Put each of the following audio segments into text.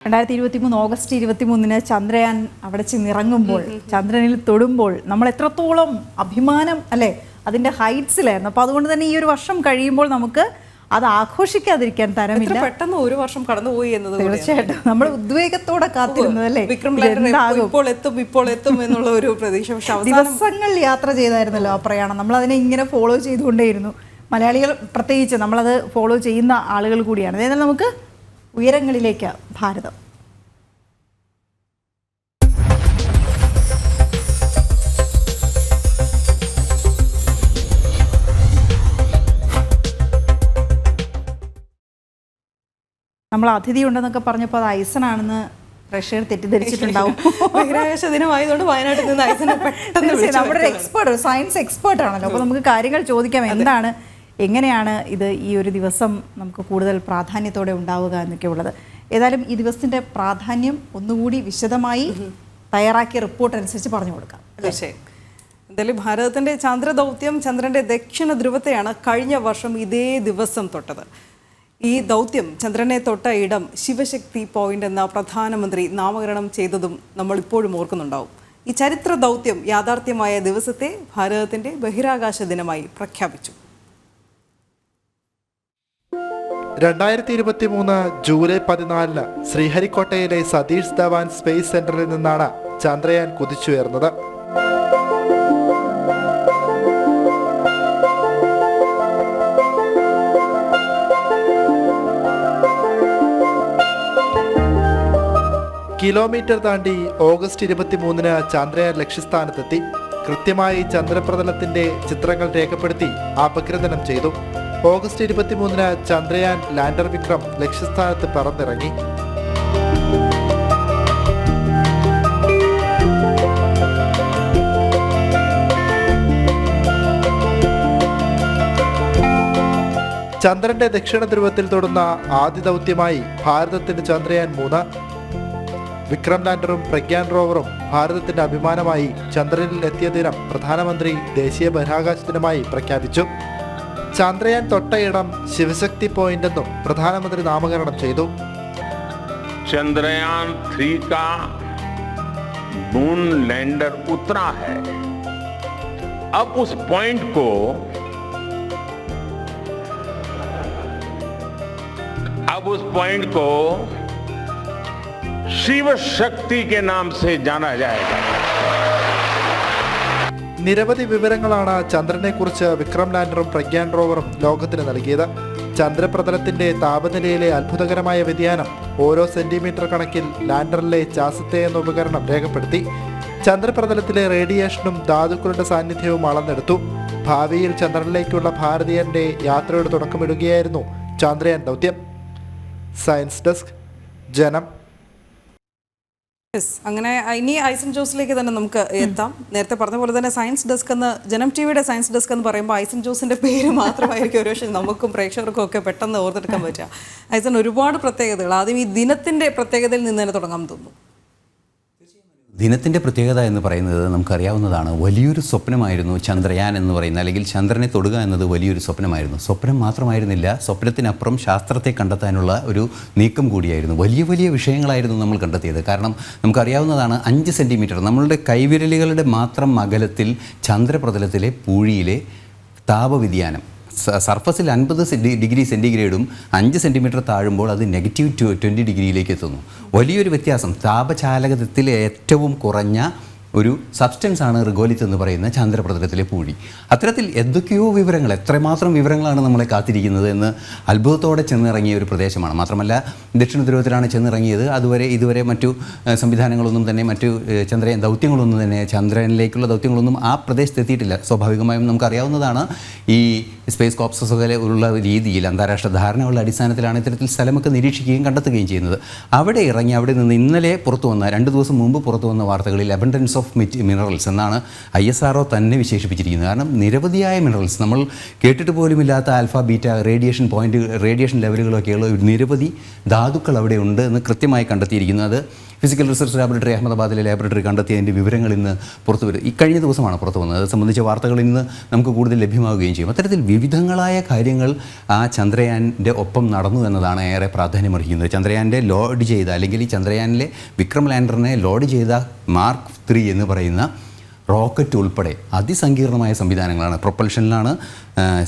2023 August 23 Chandrayaan അവിടെ ചെന്നിറങ്ങുമ്പോൾ ചന്ദ്രനിൽ തൊടുമ്പോൾ നമ്മൾ എത്രത്തോളം അഭിമാനം അല്ലേ അതിൻ്റെ ഹൈറ്റ്സിലായിരുന്നു. അപ്പോൾ അതുകൊണ്ട് തന്നെ ഈ ഒരു വർഷം കഴിയുമ്പോൾ നമുക്ക് അത് ആഘോഷിക്കാതിരിക്കാൻ തരമില്ല. പെട്ടെന്ന് ഒരു വർഷം കടന്നുപോയി എന്നത് തീർച്ചയായിട്ടും നമ്മൾ ഉദ്വേഗത്തോടെ കാത്തിരുന്നത് അല്ലേ, ഇപ്പോൾ എത്തും എന്നുള്ള ഒരു പ്രതീക്ഷ. പക്ഷെ ദിവസങ്ങൾ യാത്ര ചെയ്തായിരുന്നല്ലോ ആ പ്രയാണം. നമ്മൾ അതിനെ ഇങ്ങനെ ഫോളോ ചെയ്തുകൊണ്ടേയിരുന്നു. മലയാളികൾ പ്രത്യേകിച്ച് നമ്മളത് ഫോളോ ചെയ്യുന്ന ആളുകൾ കൂടിയാണ്. അതായത് നമുക്ക് ഉയരങ്ങളിലേക്ക് ഭാരതം. നമ്മൾ അതിഥി ഉണ്ടെന്നൊക്കെ പറഞ്ഞപ്പോൾ അത് ഐസനാണെന്ന് റഷ്യർ തെറ്റിദ്ധരിച്ചിട്ടുണ്ടാവും. ബഹിരാകാശ ദിനമായതുകൊണ്ട് വയനാട്ടിൽ നിന്ന് ഐസനെ പെട്ടെന്ന് നമ്മുടെ എക്സ്പേർട്ട്, സയൻസ് എക്സ്പേർട്ട് ആണല്ലോ. അപ്പോൾ നമുക്ക് കാര്യങ്ങൾ ചോദിക്കാം. എന്താണ്, എങ്ങനെയാണ് ഇത് ഈ ഒരു ദിവസം നമുക്ക് കൂടുതൽ പ്രാധാന്യത്തോടെ ഉണ്ടാവുക എന്നൊക്കെ ഉള്ളത്. ഏതായാലും ഈ ദിവസത്തിൻ്റെ പ്രാധാന്യം ഒന്നുകൂടി വിശദമായി തയ്യാറാക്കിയ റിപ്പോർട്ട് അനുസരിച്ച് പറഞ്ഞു കൊടുക്കാം. തീർച്ചയായും. എന്തായാലും ഭാരതത്തിൻ്റെ ചന്ദ്രദൗത്യം ചന്ദ്രൻ്റെ ദക്ഷിണ ധ്രുവത്തെയാണ് കഴിഞ്ഞ വർഷം ഇതേ ദിവസം തൊട്ടത്. ഈ ദൗത്യം ചന്ദ്രനെ തൊട്ട ഇടം ശിവശക്തി പോയിന്റ് എന്ന പ്രധാനമന്ത്രി നാമകരണം ചെയ്തതും നമ്മൾ ഇപ്പോഴും ഓർക്കുന്നുണ്ടാവും. ഈ ചരിത്ര ദൗത്യം യാഥാർത്ഥ്യമായ ദിവസത്തെ ഭാരതത്തിൻ്റെ ബഹിരാകാശ ദിനമായി പ്രഖ്യാപിച്ചു. 2023 ജൂലൈ 14 ശ്രീഹരിക്കോട്ടയിലെ സതീഷ് ധവാൻ സ്പേസ് സെന്ററിൽ നിന്നാണ് ചന്ദ്രയാൻ കുതിച്ചുയർന്നത്. കിലോമീറ്റർ താണ്ടി ഓഗസ്റ്റ് 23 ചന്ദ്രയാൻ ലക്ഷ്യസ്ഥാനത്തെത്തി. കൃത്യമായി ചന്ദ്രപ്രതലത്തിന്റെ ചിത്രങ്ങൾ രേഖപ്പെടുത്തി അപഗ്രഥനം ചെയ്തു. ഓഗസ്റ്റ് 23 ചന്ദ്രയാൻ ലാൻഡർ വിക്രം ലക്ഷ്യസ്ഥാനത്ത് പറന്നിറങ്ങി. ചന്ദ്രന്റെ ദക്ഷിണ ധ്രുവത്തിൽ തൊടുന്ന ആദ്യ ദൗത്യമായി ഭാരതത്തിന്റെ ചന്ദ്രയാൻ 3. വിക്രം ലാൻഡറും പ്രഗ്യാൻ റോവറും ഭാരതത്തിന്റെ അഭിമാനമായി ചന്ദ്രനിൽ എത്തിയ ദിനം പ്രധാനമന്ത്രി ദേശീയ ബഹിരാകാശ ദിനമായി പ്രഖ്യാപിച്ചു. ചന്ദ്രയാൻ തൊട്ടയിടം ശിവശക്തി പോയിന്റ് എന്നും പ്രധാനമന്ത്രി നാമകരണം ചെയ്തു. चंद्रयान 3 का मून लैंडर उतरा है. अब उस पॉइंट को शिव शक्ति के नाम से जाना जाएगा. നിരവധി വിവരങ്ങളാണ് ചന്ദ്രനെക്കുറിച്ച് വിക്രം ലാൻഡറും പ്രഗ്യാൻ റോവറും ലോകത്തിന് നൽകിയത്. ചന്ദ്രപ്രതലത്തിന്റെ താപനിലയിലെ അത്ഭുതകരമായ വ്യതിയാനം ഓരോ സെന്റിമീറ്റർ കണക്കിൽ ലാൻഡറിലെ ചാസത്തെ എന്ന ഉപകരണം രേഖപ്പെടുത്തി. ചന്ദ്രപ്രതലത്തിലെ റേഡിയേഷനും ധാതുക്കളുടെ സാന്നിധ്യവും അളന്നെടുത്തു. ഭാവിയിൽ ചന്ദ്രനിലേക്കുള്ള ഭാരതീയന്റെ യാത്രയുടെ തുടക്കമിടുകയായിരുന്നു ചന്ദ്രയാൻ ദൗത്യം. സയൻസ് ഡെസ്ക്, ജനം. അങ്ങനെ ഇനി ഐസൻ ജോസിലേക്ക് തന്നെ നമുക്ക് എത്താം. നേരത്തെ പറഞ്ഞ പോലെ തന്നെ സയൻസ് ഡെസ്ക് എന്ന്, ജനം ടിവിയുടെ സയൻസ് ഡെസ്ക് എന്ന് പറയുമ്പോൾ ഐസൻ ജോസിന്റെ പേര് മാത്രമായിരിക്കും ഒരു പക്ഷേ നമുക്കും പ്രേക്ഷകർക്കും ഒക്കെ പെട്ടെന്ന് ഓർത്തെടുക്കാൻ പറ്റുക. ഐസൻ ഒരുപാട് പ്രത്യേകതകൾ, ആദ്യം ഈ ദിനത്തിന്റെ പ്രത്യേകതയിൽ നിന്ന് തന്നെ തുടങ്ങാൻ തോന്നുന്നു. ദിനത്തിൻ്റെ പ്രത്യേകത എന്ന് പറയുന്നത് നമുക്കറിയാവുന്നതാണ്. വലിയൊരു സ്വപ്നമായിരുന്നു ചന്ദ്രയാൻ എന്ന് പറയുന്നത്, അല്ലെങ്കിൽ ചന്ദ്രനെ തൊടുക എന്നത് വലിയൊരു സ്വപ്നമായിരുന്നു. സ്വപ്നം മാത്രമായിരുന്നില്ല, സ്വപ്നത്തിനപ്പുറം ശാസ്ത്രത്തെ കണ്ടെത്താനുള്ള ഒരു നീക്കം കൂടിയായിരുന്നു. വലിയ വലിയ വിഷയങ്ങളായിരുന്നു നമ്മൾ കണ്ടെത്തിയത്. കാരണം നമുക്കറിയാവുന്നതാണ്, 5 സെൻറ്റിമീറ്റർ നമ്മളുടെ കൈവിരലുകളുടെ മാത്രം അകലത്തിൽ ചന്ദ്രപ്രതലത്തിലെ പൂഴിയിലെ താപവ്യതിയാനം, സർഫസിൽ 50 ഡിഗ്രി സെൻറ്റിഗ്രേഡും 5 സെൻറ്റിമീറ്റർ താഴുമ്പോൾ അത് -20 ഡിഗ്രിയിലേക്ക് എത്തുന്നു. വലിയൊരു വ്യത്യാസം. താപചാലകത്തിൽ ഏറ്റവും കുറഞ്ഞ ഒരു സബ്സ്റ്റൻസ് ആണ് റിഗോലിത്ത് എന്ന് പറയുന്ന ചന്ദ്രപ്രതലത്തിലെ പൂഴി. അത്തരത്തിൽ എന്തൊക്കെയോ വിവരങ്ങൾ, എത്രമാത്രം വിവരങ്ങളാണ് നമ്മളെ കാത്തിരിക്കുന്നത് എന്ന് അത്ഭുതത്തോടെ ചെന്നിറങ്ങിയ ഒരു പ്രദേശമാണ്. മാത്രമല്ല ദക്ഷിണ ധ്രുവത്തിലാണ് ചെന്നിറങ്ങിയത്. ഇതുവരെ മറ്റു സംവിധാനങ്ങളൊന്നും തന്നെ, മറ്റു ചന്ദ്രയാൻ ദൗത്യങ്ങളൊന്നും തന്നെ, ചന്ദ്രനിലേക്കുള്ള ദൗത്യങ്ങളൊന്നും ആ പ്രദേശത്ത് എത്തിയിട്ടില്ല. സ്വാഭാവികമായും നമുക്കറിയാവുന്നതാണ്, ഈ സ്പേസ് കോപ്സൊക്കെ ഉള്ള രീതിയിൽ അന്താരാഷ്ട്ര ധാരണകളുടെ അടിസ്ഥാനത്തിലാണ് ഇത്തരത്തിൽ സ്ഥലമൊക്കെ നിരീക്ഷിക്കുകയും കണ്ടെത്തുകയും ചെയ്യുന്നത്. അവിടെ ഇറങ്ങി അവിടെ നിന്ന് ഇന്നലെ പുറത്തു വന്ന, 2 ദിവസം മുമ്പ് പുറത്തു വന്ന വാർത്തകളിൽ അബണ്ടൻസ് ഓഫ് മിനറൽസ് എന്നാണ് ISRO തന്നെ വിശേഷിപ്പിച്ചിരിക്കുന്നത്. കാരണം നിരവധിയായ മിനറൽസ്, നമ്മൾ കേട്ടിട്ട് പോലുമില്ലാത്ത ആൽഫ, ബീറ്റ, റേഡിയേഷൻ ലെവലുകളൊക്കെയുള്ള നിരവധി ധാതുക്കൾ അവിടെ ഉണ്ട് എന്ന് കൃത്യമായി കണ്ടെത്തിയിരിക്കുന്നു. അത് ഫിസിക്കൽ റിസർച്ച് ലാബറട്ടറി അഹമ്മദാബാദിലെ ലാബറട്ടറി കണ്ടെത്തിയതിൻ്റെ വിവരങ്ങൾ ഇന്ന് പുറത്തു വരും. ഈ കഴിഞ്ഞ ദിവസമാണ് പുറത്തു വന്നത്. അത് സംബന്ധിച്ച വാർത്തകൾ ഇന്ന് നമുക്ക് കൂടുതൽ ലഭ്യമാവുകയും ചെയ്യും. അത്തരത്തിൽ വിവിധങ്ങളായ കാര്യങ്ങൾ ആ ചന്ദ്രയാൻ്റെ ഒപ്പം നടന്നു എന്നതാണ് ഏറെ പ്രാധാന്യമർഹിക്കുന്നത്. ചന്ദ്രയാൻ്റെ ലോഡ് ചെയ്ത, അല്ലെങ്കിൽ ഈ ചന്ദ്രയാനിലെ വിക്രം ലാൻഡറിനെ ലോഡ് ചെയ്ത മാർക്ക് 3 എന്ന് പറയുന്ന റോക്കറ്റ് ഉൾപ്പെടെ അതിസങ്കീർണമായ സംവിധാനങ്ങളാണ്. പ്രൊപ്പൽഷനിലാണ്,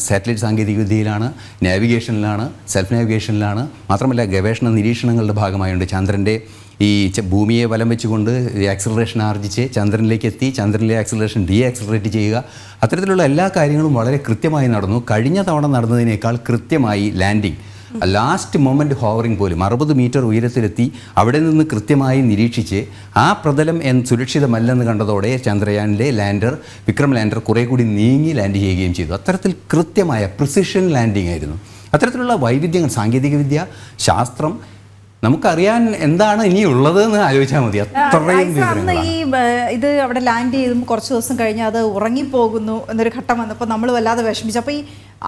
സാറ്റലൈറ്റ് സാങ്കേതികവിദ്യയിലാണ്, നാവിഗേഷനിലാണ്, സെൽഫ് നാവിഗേഷനിലാണ്, മാത്രമല്ല ഗവേഷണ നിരീക്ഷണങ്ങളുടെ ഭാഗമായുണ്ട്. ചന്ദ്രൻ്റെ ഈ ഭൂമിയെ വലം വെച്ചുകൊണ്ട് ആക്സിലറേഷൻ ആർജിച്ച് ചന്ദ്രനിലേക്ക് എത്തി, ചന്ദ്രനിലെ ആക്സിലറേഷൻ ആക്സിലറേറ്റ് ചെയ്യുക, അത്തരത്തിലുള്ള എല്ലാ കാര്യങ്ങളും വളരെ കൃത്യമായി നടന്നു. കഴിഞ്ഞ തവണ നടന്നതിനേക്കാൾ കൃത്യമായി ലാൻഡിങ്, ലാസ്റ്റ് മൊമെൻറ്റ് ഹോവറിംഗ് പോലും 60 മീറ്റർ ഉയരത്തിലെത്തി അവിടെ നിന്ന് കൃത്യമായി നിരീക്ഷിച്ച് ആ പ്രതലം സുരക്ഷിതമല്ലെന്ന് കണ്ടതോടെ ചന്ദ്രയാനിലെ ലാൻഡർ, വിക്രം ലാൻഡർ കുറേ കൂടി നീങ്ങി ലാൻഡ് ചെയ്യുകയും ചെയ്തു. അത്തരത്തിൽ കൃത്യമായ പ്രിസിഷൻ ലാൻഡിംഗ് ആയിരുന്നു. അത്തരത്തിലുള്ള വൈവിധ്യങ്ങൾ, സാങ്കേതികവിദ്യ, ശാസ്ത്രം, നമുക്കറിയാൻ എന്താണ് ഇനിയുള്ളത് എന്ന് ആലോചിച്ചാൽ മതി. അത്രയും അന്ന് ഈ ഇത് അവിടെ ലാൻഡ് ചെയ്തും കുറച്ച് ദിവസം കഴിഞ്ഞ് അത് ഉറങ്ങിപ്പോകുന്നു എന്നൊരു ഘട്ടം വന്നപ്പോൾ നമ്മൾ വല്ലാതെ വിഷമിച്ചു. അപ്പോൾ ഈ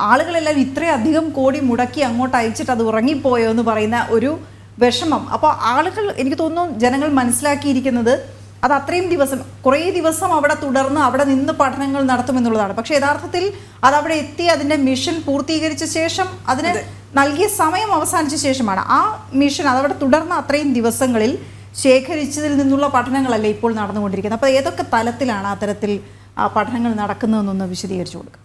ആളുകളെല്ലാം ഇത്രയധികം കോടി മുടക്കി അങ്ങോട്ട് അയച്ചിട്ട് അത് ഉറങ്ങിപ്പോയോ എന്ന് പറയുന്ന ഒരു വിഷമം. അപ്പോൾ ആളുകൾ, എനിക്ക് തോന്നുന്നു ജനങ്ങൾ മനസ്സിലാക്കിയിരിക്കുന്നത് അത് അത്രയും ദിവസം, കുറേ ദിവസം അവിടെ തുടർന്ന് അവിടെ നിന്ന് പഠനങ്ങൾ നടത്തുമെന്നുള്ളതാണ്. പക്ഷേ യഥാർത്ഥത്തിൽ അതവിടെ എത്തി അതിൻ്റെ മിഷൻ പൂർത്തീകരിച്ച ശേഷം, അതിന് നൽകിയ സമയം അവസാനിച്ച ശേഷമാണ് ആ മിഷൻ അതവിടെ തുടർന്ന് അത്രയും ദിവസങ്ങളിൽ ശേഖരിച്ചതിൽ നിന്നുള്ള പഠനങ്ങളല്ലേ ഇപ്പോൾ നടന്നുകൊണ്ടിരിക്കുന്നത്. അപ്പോൾ ഏതൊക്കെ തലത്തിലാണ് അത്തരത്തിൽ പഠനങ്ങൾ നടക്കുന്നതെന്നൊന്ന് വിശദീകരിച്ചു കൊടുക്കുക.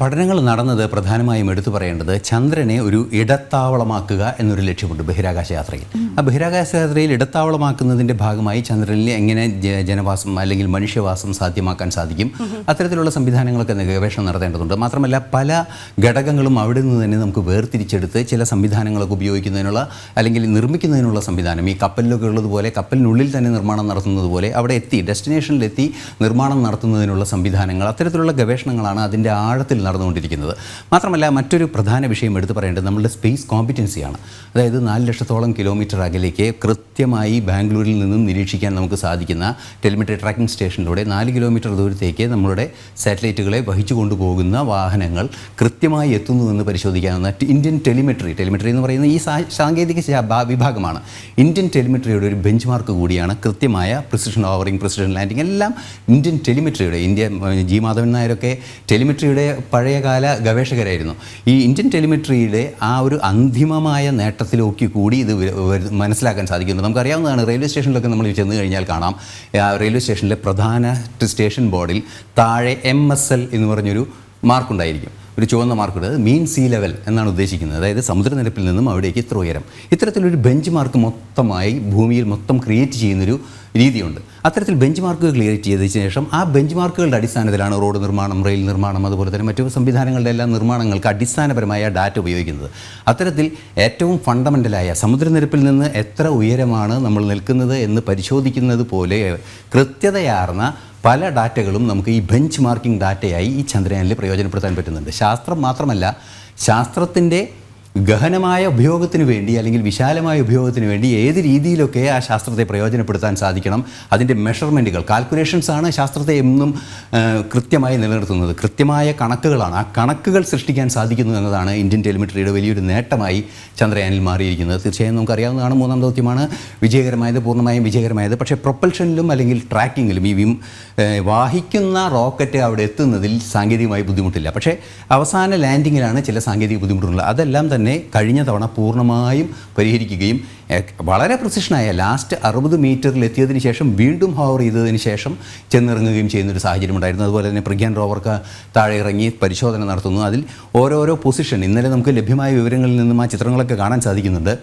പഠനങ്ങൾ നടന്നത് പ്രധാനമായും എടുത്തു പറയേണ്ടത് ചന്ദ്രനെ ഒരു ഇടത്താവളമാക്കുക എന്നൊരു ലക്ഷ്യമുണ്ട് ബഹിരാകാശ യാത്രയിൽ. ആ ബഹിരാകാശ യാത്രയിൽ ഇടത്താവളമാക്കുന്നതിൻ്റെ ഭാഗമായി ചന്ദ്രനിൽ എങ്ങനെ ജനവാസം അല്ലെങ്കിൽ മനുഷ്യവാസം സാധ്യമാക്കാൻ സാധിക്കും, അത്തരത്തിലുള്ള സംവിധാനങ്ങളൊക്കെ ഗവേഷണം നടത്തേണ്ടതുണ്ട്. മാത്രമല്ല പല ഘടകങ്ങളും അവിടെ നിന്ന് തന്നെ നമുക്ക് വേർതിരിച്ചെടുത്ത് ചില സംവിധാനങ്ങളൊക്കെ ഉപയോഗിക്കുന്നതിനുള്ള അല്ലെങ്കിൽ നിർമ്മിക്കുന്നതിനുള്ള സംവിധാനം, ഈ കപ്പലിലൊക്കെ ഉള്ളതുപോലെ കപ്പലിനുള്ളിൽ തന്നെ നിർമ്മാണം നടത്തുന്നത് പോലെ അവിടെ എത്തി ഡെസ്റ്റിനേഷനിലെത്തി നിർമ്മാണം നടത്തുന്നതിനുള്ള സംവിധാനങ്ങൾ, അത്തരത്തിലുള്ള ഗവേഷണങ്ങളാണ് അതിൻ്റെ ആഴത്തിൽ നടന്നുകൊണ്ടിരിക്കുന്നത്. മാത്രമല്ല മറ്റൊരു പ്രധാന വിഷയം എടുത്തു പറയേണ്ടത് നമ്മളുടെ സ്പേസ് കോമ്പിറ്റൻസിയാണ്. അതായത് 4 ലക്ഷത്തോളം കിലോമീറ്റർ അകലേക്ക് കൃത്യമായി ബാംഗ്ലൂരിൽ നിന്നും നിരീക്ഷിക്കാൻ നമുക്ക് സാധിക്കുന്ന ടെലിമെട്രി ട്രാക്കിംഗ് സ്റ്റേഷനിലൂടെ 4 കിലോമീറ്റർ ദൂരത്തേക്ക് നമ്മളുടെ സാറ്റലൈറ്റുകളെ വഹിച്ചു കൊണ്ടുപോകുന്ന വാഹനങ്ങൾ കൃത്യമായി എത്തുന്നുവെന്ന് പരിശോധിക്കാവുന്ന ഇന്ത്യൻ ടെലിമെട്രി എന്ന് പറയുന്ന ഈ സാങ്കേതിക വിഭാഗമാണ്. ഇന്ത്യൻ ടെലിമെട്രിയുടെ ഒരു ബെഞ്ച് മാർക്ക് കൂടിയാണ് കൃത്യമായ പ്രിസിഷൻ ഓവറിംഗ്, പ്രിസിഷൻ ലാൻഡിംഗ് എല്ലാം ഇന്ത്യൻ ടെലിമെട്രിയുടെ. ജി മാധവൻ നായരൊക്കെ ടെലിമെട്രിയുടെ പഴയകാല ഗവേഷകരായിരുന്നു. ഈ ഇന്ത്യൻ ടെലിമെട്രിയുടെ ആ ഒരു അന്തിമമായ നേട്ടത്തിലേക്ക് കൂടി ഇത് മനസ്സിലാക്കാൻ സാധിക്കുന്നു. നമുക്കറിയാവുന്നതാണ്, റെയിൽവേ സ്റ്റേഷനിലൊക്കെ നമ്മൾ ചെന്ന് കഴിഞ്ഞാൽ കാണാം, റെയിൽവേ സ്റ്റേഷനിലെ പ്രധാന സ്റ്റേഷൻ ബോർഡിൽ താഴെ MSL എന്ന് പറഞ്ഞൊരു മാർക്കുണ്ടായിരിക്കും, ഒരു ചുവന്ന മാർക്കുണ്ട്. അത് മീൻ സീ ലെവൽ എന്നാണ് ഉദ്ദേശിക്കുന്നത്. അതായത് സമുദ്രനിരപ്പിൽ നിന്നും അവിടേക്ക് ഇത്ര ഉയരം. ഇത്തരത്തിലൊരു ബെഞ്ച് മാർക്ക് മൊത്തമായി ഭൂമിയിൽ മൊത്തം ക്രിയേറ്റ് ചെയ്യുന്നൊരു രീതിയുണ്ട്. അത്തരത്തിൽ ബെഞ്ച് മാർക്കുകൾ ക്രിയേറ്റ് ചെയ്തതിന് ശേഷം ആ ബെഞ്ച് മാർക്കുകളുടെ അടിസ്ഥാനത്തിലാണ് റോഡ് നിർമ്മാണം, റെയിൽ നിർമ്മാണം, അതുപോലെ തന്നെ മറ്റു സംവിധാനങ്ങളുടെ എല്ലാം നിർമ്മാണങ്ങൾക്ക് അടിസ്ഥാനപരമായ ഡാറ്റ ഉപയോഗിക്കുന്നത്. അത്തരത്തിൽ ഏറ്റവും ഫണ്ടമെൻ്റലായ സമുദ്രനിരപ്പിൽ നിന്ന് എത്ര ഉയരമാണ് നമ്മൾ നിൽക്കുന്നത് എന്ന് പരിശോധിക്കുന്നത് പോലെ കൃത്യതയാർന്ന പല ഡാറ്റകളും നമുക്ക് ഈ ബെഞ്ച് മാർക്കിംഗ് ഡാറ്റയായി ഈ ചന്ദ്രയാനിൽ പ്രയോജനപ്പെടുത്താൻ പറ്റുന്നുണ്ട്. ശാസ്ത്രം മാത്രമല്ല, ശാസ്ത്രത്തിൻ്റെ ഗഹനമായ ഉപയോഗത്തിന് വേണ്ടി അല്ലെങ്കിൽ വിശാലമായ ഉപയോഗത്തിന് വേണ്ടി ഏത് രീതിയിലൊക്കെ ആ ശാസ്ത്രത്തെ പ്രയോജനപ്പെടുത്താൻ സാധിക്കണം, അതിൻ്റെ മെഷർമെൻറ്റുകൾ, കാൽക്കുലേഷൻസാണ് ശാസ്ത്രത്തെ എന്നും കൃത്യമായി നിലനിർത്തുന്നത്. കൃത്യമായ കണക്കുകളാണ്. ആ കണക്കുകൾ സൃഷ്ടിക്കാൻ സാധിക്കുന്നു എന്നതാണ് ഇന്ത്യൻ ടെലിമെട്രിയുടെ വലിയൊരു നേട്ടമായി ചന്ദ്രയാനിൽ മാറിയിരിക്കുന്നത്. തീർച്ചയായും നമുക്കറിയാവുന്നതാണ്, 3ാം ദൗത്യമാണ് വിജയകരമായത്, പൂർണ്ണമായും വിജയകരമായത്. പക്ഷേ പ്രൊപ്പൽഷനിലും അല്ലെങ്കിൽ ട്രാക്കിങ്ങിലും ഈ വാഹിക്കുന്ന റോക്കറ്റ് അവിടെ എത്തുന്നതിൽ സാങ്കേതികമായി ബുദ്ധിമുട്ടില്ല. പക്ഷേ അവസാന ലാൻഡിങ്ങിലാണ് ചില സാങ്കേതിക ബുദ്ധിമുട്ടുള്ളത്. അതെല്ലാം തന്നെ കഴിഞ്ഞ തവണ പൂർണ്ണമായും പരിഹരിക്കുകയും വളരെ പ്രിസിഷനായ ലാസ്റ്റ് 60 മീറ്ററിൽ എത്തിയതിന് ശേഷം വീണ്ടും ഹോവർ ചെയ്തതിന് ശേഷം ചെന്നിറങ്ങുകയും ചെയ്യുന്നൊരു സാഹചര്യം ഉണ്ടായിരുന്നു. അതുപോലെ തന്നെ പ്രഗ്യാൻ റോവർക്ക് താഴെ ഇറങ്ങി പരിശോധന നടത്തുന്നു. അതിൽ ഓരോരോ പൊസിഷൻ ഇന്നലെ നമുക്ക് ലഭ്യമായ വിവരങ്ങളിൽ നിന്നും ആ ചിത്രങ്ങളൊക്കെ കാണാൻ സാധിക്കുന്നുണ്ട്.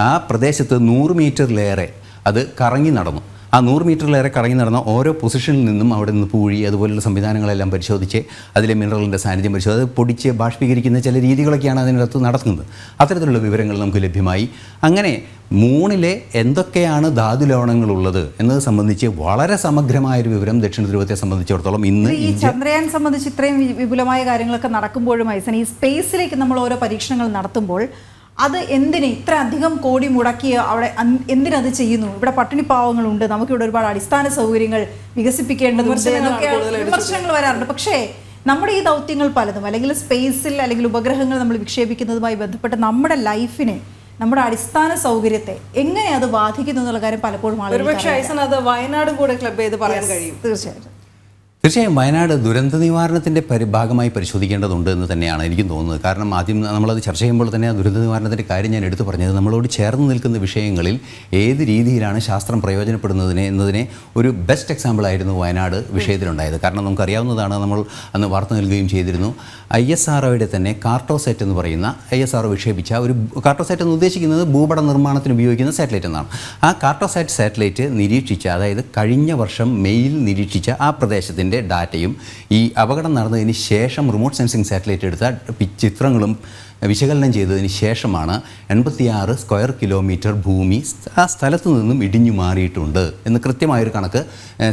ആ പ്രദേശത്ത് 100 മീറ്ററിലേറെ അത് കറങ്ങി നടന്നു. ആ 100 മീറ്ററിലേറെ കറങ്ങി നടന്ന ഓരോ പൊസിഷനിൽ നിന്നും അവിടെ നിന്ന് പൂഴി അതുപോലുള്ള സംവിധാനങ്ങളെല്ലാം പരിശോധിച്ച് അതിലെ മിനറലിൻ്റെ സാന്നിധ്യം പരിശോധിച്ച് അത് പൊടിച്ച് ബാഷ്പീകരിക്കുന്ന ചില രീതികളൊക്കെയാണ് അതിനകത്ത് നടത്തുന്നത്. അത്തരത്തിലുള്ള വിവരങ്ങൾ നമുക്ക് ലഭ്യമായി. അങ്ങനെ മൂണിലെ എന്തൊക്കെയാണ് ധാതു ലവണങ്ങളുള്ളത് എന്നത് സംബന്ധിച്ച് വളരെ സമഗ്രമായൊരു വിവരം ദക്ഷിണ ധ്രുവത്തെ സംബന്ധിച്ചിടത്തോളം ഇന്ന് ഈ ചന്ദ്രയാൻ സംബന്ധിച്ച് ഇത്രയും വിപുലമായ കാര്യങ്ങളൊക്കെ നടക്കുമ്പോഴും ഐസൻ, ഈ സ്പേസിലേക്ക് നമ്മൾ ഓരോ പരീക്ഷണങ്ങൾ നടത്തുമ്പോൾ അത് എന്തിന് ഇത്ര അധികം കോടി മുടക്കി അവിടെ എന്തിനത് ചെയ്യുന്നു? ഇവിടെ പട്ടിണി പാവങ്ങളുണ്ട്, നമുക്കിവിടെ ഒരുപാട് അടിസ്ഥാന സൗകര്യങ്ങൾ വികസിപ്പിക്കേണ്ടതുണ്ട് എന്നൊക്കെ വിമർശനങ്ങൾ വരാറുണ്ട്. പക്ഷേ നമ്മുടെ ഈ ദൗത്യങ്ങൾ പലതും അല്ലെങ്കിൽ സ്പേസിൽ അല്ലെങ്കിൽ ഉപഗ്രഹങ്ങൾ നമ്മൾ വിക്ഷേപിക്കുന്നതുമായി ബന്ധപ്പെട്ട് നമ്മുടെ ലൈഫിനെ നമ്മുടെ അടിസ്ഥാന സൗകര്യത്തെ എങ്ങനെ അത് ബാധിക്കുന്നു എന്നുള്ള കാര്യം പലപ്പോഴും ഒരുപക്ഷെ ഐസൻ അത് വയനാടും കൂടെ ക്ലബ് ചെയ്ത് പറയാൻ കഴിയും. തീർച്ചയായിട്ടും. തീർച്ചയായും വയനാട് ദുരന്ത നിവാരണത്തിൻ്റെ ഭാഗമായി പരിശോധിക്കേണ്ടതുണ്ട് എന്ന് തന്നെയാണ് എനിക്കും തോന്നുന്നത്. കാരണം ആദ്യം നമ്മളത് ചർച്ച ചെയ്യുമ്പോൾ തന്നെ ആ ദുരന്ത നിവാരണത്തിൻ്റെ കാര്യം ഞാൻ എടുത്തു പറഞ്ഞത് നമ്മളോട് ചേർന്ന് നിൽക്കുന്ന വിഷയങ്ങളിൽ ഏത് രീതിയിലാണ് ശാസ്ത്രം പ്രയോജനപ്പെടുന്നതിനെ എന്നതിനെ ഒരു ബെസ്റ്റ് എക്സാമ്പിളായിരുന്നു വയനാട് വിഷയത്തിലുണ്ടായത്. കാരണം നമുക്കറിയാവുന്നതാണ്, നമ്മൾ അന്ന് വാർത്ത നൽകുകയും ചെയ്തിരുന്നു. ISROയുടെ തന്നെ കാർട്ടോസാറ്റ് എന്ന് പറയുന്ന ISRO വിക്ഷേപിച്ച ഒരു കാർട്ടോസാറ്റ് എന്ന് ഉദ്ദേശിക്കുന്നത് ഭൂപട നിർമ്മാണത്തിന് ഉപയോഗിക്കുന്ന സാറ്റലൈറ്റ് എന്നാണ്. ആ കാർട്ടോസാറ്റ് സാറ്റലൈറ്റ് നിരീക്ഷിച്ച, അതായത് കഴിഞ്ഞ വർഷം മെയ്യിൽ നിരീക്ഷിച്ച ആ പ്രദേശത്തിൻ്റെ ഡാറ്റയും ഈ അപകടം നടന്നതിന് ശേഷം റിമോട്ട് സെൻസിങ് സാറ്റലൈറ്റ് എടുത്ത ചിത്രങ്ങളും വിശകലനം ചെയ്തതിന് ശേഷമാണ് 86 സ്ക്വയർ കിലോമീറ്റർ ഭൂമി ആ സ്ഥലത്ത് നിന്നും ഇടിഞ്ഞു മാറിയിട്ടുണ്ട് എന്ന് കൃത്യമായൊരു കണക്ക്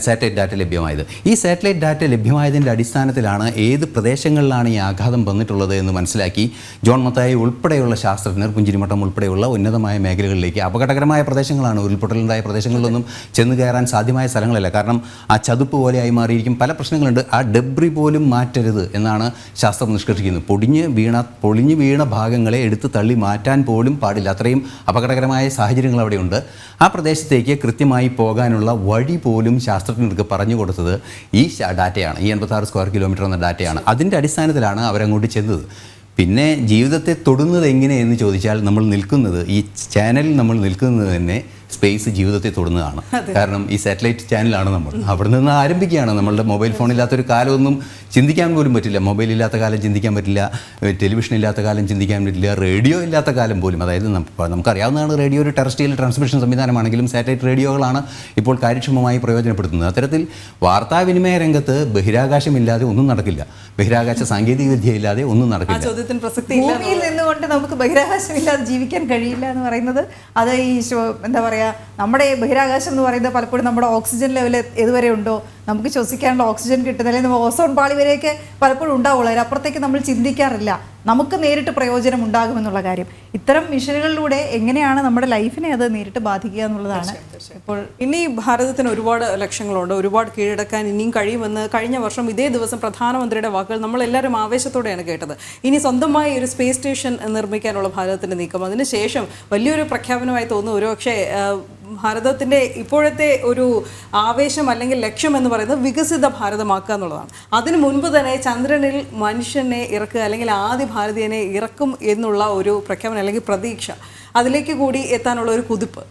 സാറ്റലൈറ്റ് ഡാറ്റ ലഭ്യമായത്. ഈ സാറ്റലൈറ്റ് ഡാറ്റ ലഭ്യമായതിൻ്റെ അടിസ്ഥാനത്തിലാണ് ഏത് പ്രദേശങ്ങളിലാണ് ഈ ആഘാതം വന്നിട്ടുള്ളത് എന്ന് മനസ്സിലാക്കി ജോൺ മത്തായി ഉൾപ്പെടെയുള്ള ശാസ്ത്രജ്ഞർ പുഞ്ചിരിമട്ടം ഉൾപ്പെടെയുള്ള ഉന്നതമായ മേഖലകളിലേക്ക്, അപകടകരമായ പ്രദേശങ്ങളാണ്, ഉരുൾപൊട്ടലുണ്ടായ പ്രദേശങ്ങളിലൊന്നും ചെന്ന് കയറാൻ സാധ്യമായ സ്ഥലങ്ങളല്ല. കാരണം ആ ചതുപ്പ് പോലെയായി മാറിയിരിക്കും, പല പ്രശ്നങ്ങളുണ്ട്. ആ ഡെബ്രി പോലും മാറ്റരുത് എന്നാണ് ശാസ്ത്രം നിഷ്കർഷിക്കുന്നത്. പൊളിഞ്ഞു വീണ ഭാഗങ്ങളെ എടുത്ത് തള്ളി മാറ്റാൻ പോലും പാടില്ല. അത്രയും അപകടകരമായ സാഹചര്യങ്ങൾ അവിടെയുണ്ട്. ആ പ്രദേശത്തേക്ക് കൃത്യമായി പോകാനുള്ള വഴി പോലും ശാസ്ത്രജ്ഞർക്ക് പറഞ്ഞു കൊടുത്തത് ഈ ഡാറ്റയാണ്, ഈ 86 സ്ക്വയർ കിലോമീറ്റർ എന്ന ഡാറ്റയാണ്. അതിൻ്റെ അടിസ്ഥാനത്തിലാണ് അവരങ്ങോട്ട് ചെന്നത്. പിന്നെ ജീവിതത്തെ തൊടുന്നത് എങ്ങനെയെന്ന് ചോദിച്ചാൽ നമ്മൾ നിൽക്കുന്നത്, ഈ ചാനലിൽ നമ്മൾ നിൽക്കുന്നത് തന്നെ സ്പേസ് ജീവിതത്തെ തൊടുന്നതാണ്. കാരണം ഈ സാറ്റലൈറ്റ് ചാനലാണ് നമ്മൾ, അവിടെ നിന്ന് ആരംഭിക്കുകയാണ്. നമ്മളുടെ മൊബൈൽ ഫോണില്ലാത്തൊരു കാലമൊന്നും ചിന്തിക്കാൻ പോലും പറ്റില്ല. മൊബൈൽ ഇല്ലാത്ത കാലം ചിന്തിക്കാൻ പറ്റില്ല, ടെലിവിഷൻ ഇല്ലാത്ത കാലം ചിന്തിക്കാൻ പറ്റില്ല, റേഡിയോ ഇല്ലാത്ത കാലം പോലും. അതായത് നമുക്കറിയാവുന്നതാണ്, റേഡിയോ ഒരു ടെറസ്ട്രിയൽ ട്രാൻസ്മിഷൻ സംവിധാനമാണെങ്കിലും സാറ്റലൈറ്റ് റേഡിയോകളാണ് ഇപ്പോൾ കാര്യക്ഷമമായി പ്രയോജനപ്പെടുത്തുന്നത്. അത്തരത്തിൽ വാർത്താവിനിമയ രംഗത്ത് ബഹിരാകാശമില്ലാതെ ഒന്നും നടക്കില്ല, ബഹിരാകാശ സാങ്കേതിക വിദ്യ ഇല്ലാതെ ഒന്നും നടക്കില്ല. ഭൂമിയിൽ നിന്നുകൊണ്ട് നമുക്ക് ബഹിരാകാശമില്ലാതെ ജീവിക്കാൻ കഴിയില്ല എന്ന് പറയുന്നത്, അത് ഈ എന്താ പറയുക, നമ്മുടെ ബഹിരാകാശം എന്ന് പറയുന്നത് പലപ്പോഴും നമ്മുടെ ഓക്സിജൻ ലെവൽ ഏതുവരെ ഉണ്ടോ, നമുക്ക് ശ്വസിക്കാനുള്ള ഓക്സിജൻ കിട്ടുന്നില്ല, നമ്മൾ ഓസോൺ പാളി വരെയൊക്കെ പലപ്പോഴും ഉണ്ടാവുള്ളൂ. അതിനപ്പുറത്തേക്ക് നമ്മൾ ചിന്തിക്കാറില്ല നമുക്ക് നേരിട്ട് പ്രയോജനം ഉണ്ടാകുമെന്നുള്ള കാര്യം. ഇത്തരം മിഷനുകളിലൂടെ എങ്ങനെയാണ് നമ്മുടെ ലൈഫിനെ അത് നേരിട്ട് ബാധിക്കുക എന്നുള്ളതാണ്. ഇപ്പോൾ ഇനി ഭാരതത്തിന് ഒരുപാട് ലക്ഷ്യങ്ങളുണ്ട്, ഒരുപാട് കീഴടക്കാൻ ഇനിയും കഴിയുമെന്ന് കഴിഞ്ഞ വർഷം ഇതേ ദിവസം പ്രധാനമന്ത്രിയുടെ വാക്കുകൾ നമ്മളെല്ലാവരും ആവേശത്തോടെയാണ് കേട്ടത്. ഇനി സ്വന്തമായി ഒരു സ്പേസ് സ്റ്റേഷൻ നിർമ്മിക്കാനുള്ള ഭാരതത്തിൻ്റെ നീക്കം, അതിനുശേഷം വലിയൊരു പ്രഖ്യാപനമായി തോന്നുന്നു. ഒരുപക്ഷെ ഭാരതത്തിൻ്റെ ഇപ്പോഴത്തെ ഒരു ആവേശം അല്ലെങ്കിൽ ലക്ഷ്യം എന്ന് പറയുന്നത് വികസിത ഭാരതമാക്കുക എന്നുള്ളതാണ്. അതിനു മുൻപ് തന്നെ ചന്ദ്രനിൽ മനുഷ്യനെ ഇറക്കുക അല്ലെങ്കിൽ ആദ്യ ഭാരതീയനെ ഇറക്കും എന്നുള്ള ഒരു പ്രഖ്യാപനം അല്ലെങ്കിൽ പ്രതീക്ഷ, അതിലേക്ക് കൂടി എത്താനുള്ള ഒരു കുതിപ്പ്.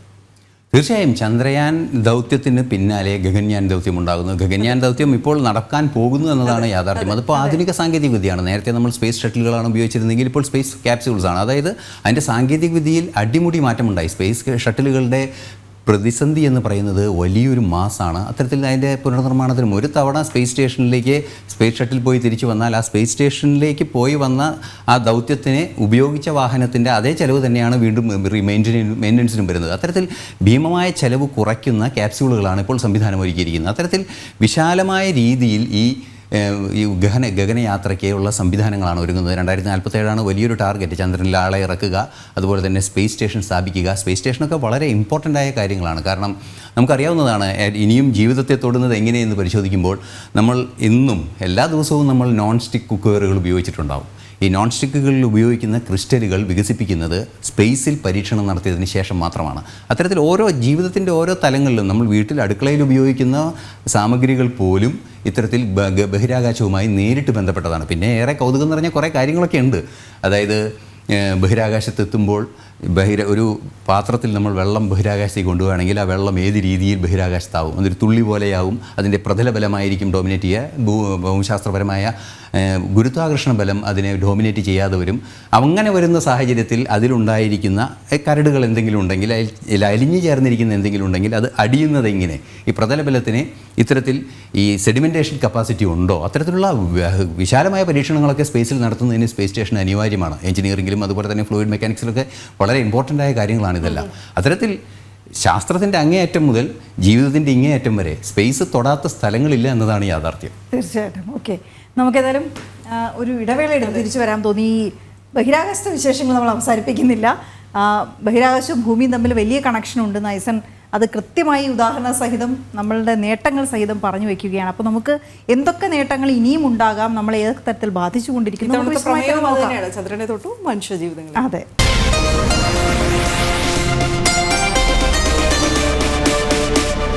തീർച്ചയായും ചന്ദ്രയാൻ ദൗത്യത്തിന് പിന്നാലെ ഗഗൻയാൻ ദൗത്യം ഉണ്ടാകുന്നു. ഗഗൻയാൻ ദൗത്യം ഇപ്പോൾ നടക്കാൻ പോകുന്നു എന്നതാണ് യാഥാർത്ഥ്യം. അതിപ്പോൾ ആധുനിക സാങ്കേതിക വിദ്യയാണ്. നേരത്തെ നമ്മൾ സ്പേസ് ഷട്ടിലുകളാണ് ഉപയോഗിച്ചിരുന്നെങ്കിൽ ഇപ്പോൾ സ്പേസ് ക്യാപ്സ്യൂൾസ് ആണ്. അതായത് അതിൻ്റെ സാങ്കേതിക വിദ്യയിൽ അടിമുടി മാറ്റമുണ്ടായി. സ്പേസ് ഷട്ടിലുകളുടെ പ്രതിസന്ധി എന്ന് പറയുന്നത് വലിയൊരു മാസാണ്. അത്തരത്തിൽ അതിൻ്റെ പുനർനിർമ്മാണത്തിനും ഒരു തവണ സ്പേസ് സ്റ്റേഷനിലേക്ക് സ്പേസ് ഷട്ടിൽ പോയി തിരിച്ചു വന്നാൽ ആ സ്പേസ് സ്റ്റേഷനിലേക്ക് പോയി വന്ന ആ ദൗത്യത്തിന് ഉപയോഗിച്ച വാഹനത്തിൻ്റെ അതേ ചെലവ് തന്നെയാണ് വീണ്ടും മെയിൻ്റനൻസിനും വരുന്നത്. അത്തരത്തിൽ ഭീമമായ ചെലവ് കുറയ്ക്കുന്ന ക്യാപ്സ്യൂളുകളാണ് ഇപ്പോൾ സംവിധാനം ഒരുക്കിയിരിക്കുന്നത്. അത്തരത്തിൽ വിശാലമായ രീതിയിൽ ഈ ഗഗനയാത്രയ്ക്കുള്ള സംവിധാനങ്ങളാണ് ഒരുങ്ങുന്നത്. 2047 വലിയൊരു ടാർഗറ്റ്, ചന്ദ്രനിൽ ആളെ ഇറക്കുക, അതുപോലെ തന്നെ സ്പേസ് സ്റ്റേഷൻ സ്ഥാപിക്കുക. സ്പേസ് സ്റ്റേഷനൊക്കെ വളരെ ഇമ്പോർട്ടൻ്റ് ആയ കാര്യങ്ങളാണ്. കാരണം നമുക്കറിയാവുന്നതാണ്, ഇനിയും ജീവിതത്തെ തൊടുന്നത് എങ്ങനെയെന്ന് പരിശോധിക്കുമ്പോൾ നമ്മൾ ഇന്നും എല്ലാ ദിവസവും നമ്മൾ നോൺ സ്റ്റിക്ക് കുക്കറുകൾ ഉപയോഗിച്ചിട്ടുണ്ടാവും. ഈ നോൺ സ്റ്റിക്കുകളിൽ ഉപയോഗിക്കുന്ന ക്രിസ്റ്റലുകൾ വികസിപ്പിക്കുന്നത് സ്പേസിൽ പരീക്ഷണം നടത്തിയതിന് ശേഷം മാത്രമാണ്. അത്തരത്തിൽ ജീവിതത്തിൻ്റെ ഓരോ തലങ്ങളിലും നമ്മൾ വീട്ടിൽ അടുക്കളയിൽ ഉപയോഗിക്കുന്ന സാമഗ്രികൾ പോലും ഇത്തരത്തിൽ ബഹിരാകാശവുമായി നേരിട്ട് ബന്ധപ്പെട്ടതാണ്. പിന്നെ ഏറെ കൗതുകം നിറഞ്ഞ കുറേ കാര്യങ്ങളൊക്കെ ഉണ്ട്. അതായത് ബഹിരാകാശത്തെത്തുമ്പോൾ ഒരു പാത്രത്തിൽ നമ്മൾ വെള്ളം ബഹിരാകാശത്തേക്ക് കൊണ്ടുപോവുകയാണെങ്കിൽ ആ വെള്ളം ഏത് രീതിയിൽ ബഹിരാകാശത്താവും, അതൊരു തുള്ളി പോലെയാവും. അതിൻ്റെ പ്രതലബലമായിരിക്കും ഡോമിനേറ്റ് ചെയ്യുക, ഭൗമശാസ്ത്രപരമായ ഗുരുത്വാകർഷണ ബലം അതിനെ ഡോമിനേറ്റ് ചെയ്യാതെ വരും. അങ്ങനെ വരുന്ന സാഹചര്യത്തിൽ അതിലുണ്ടായിരിക്കുന്ന കരടുകൾ എന്തെങ്കിലും ഉണ്ടെങ്കിൽ, അലിഞ്ഞു ചേർന്നിരിക്കുന്ന എന്തെങ്കിലും ഉണ്ടെങ്കിൽ അത് അടിയുന്നത് എങ്ങനെ, ഈ പ്രതലബലത്തിന് ഇത്തരത്തിൽ ഈ സെഡിമെൻറ്റേഷൻ കപ്പാസിറ്റി ഉണ്ടോ, അത്തരത്തിലുള്ള വിശാലമായ പരീക്ഷണങ്ങളൊക്കെ സ്പേസിൽ നടത്തുന്നതിന് സ്പേസ് സ്റ്റേഷൻ അനിവാര്യമാണ്. എഞ്ചിനീയറിംഗിലും അതുപോലെ തന്നെ ഫ്ലൂയിഡ് മെക്കാനിക്സിലൊക്കെ വളരെ ഇമ്പോർട്ടൻ്റ് ആയ കാര്യങ്ങളാണിതെല്ലാം. അത്തരത്തിൽ ശാസ്ത്രത്തിൻ്റെ അങ്ങേയറ്റം മുതൽ ജീവിതത്തിൻ്റെ ഇങ്ങേയറ്റം വരെ സ്പേസ് തൊടാത്ത സ്ഥലങ്ങളില്ല എന്നതാണ് യാഥാർത്ഥ്യം. തീർച്ചയായിട്ടും. ഓക്കെ, നമുക്കേതായാലും ഒരു ഇടവേള എടുത്ത് തിരിച്ചു വരാൻ തോന്നി. ഈ ബഹിരാകാശ വിശേഷങ്ങൾ നമ്മൾ അവസാനിപ്പിക്കുന്നില്ല. ബഹിരാകാശവും ഭൂമിയും തമ്മിൽ വലിയ കണക്ഷൻ ഉണ്ട്. നൈസൻ അത് കൃത്യമായി ഉദാഹരണ സഹിതം നമ്മളുടെ നേട്ടങ്ങൾ സഹിതം പറഞ്ഞു വയ്ക്കുകയാണ്. അപ്പോൾ നമുക്ക് എന്തൊക്കെ നേട്ടങ്ങൾ ഇനിയും ഉണ്ടാകാം, നമ്മൾ ഏതൊക്കെ തരത്തിൽ ബാധിച്ചുകൊണ്ടിരിക്കുന്നു, ചന്ദ്രനെ തൊട്ടു മനുഷ്യ ജീവിതങ്ങൾ. അതെ.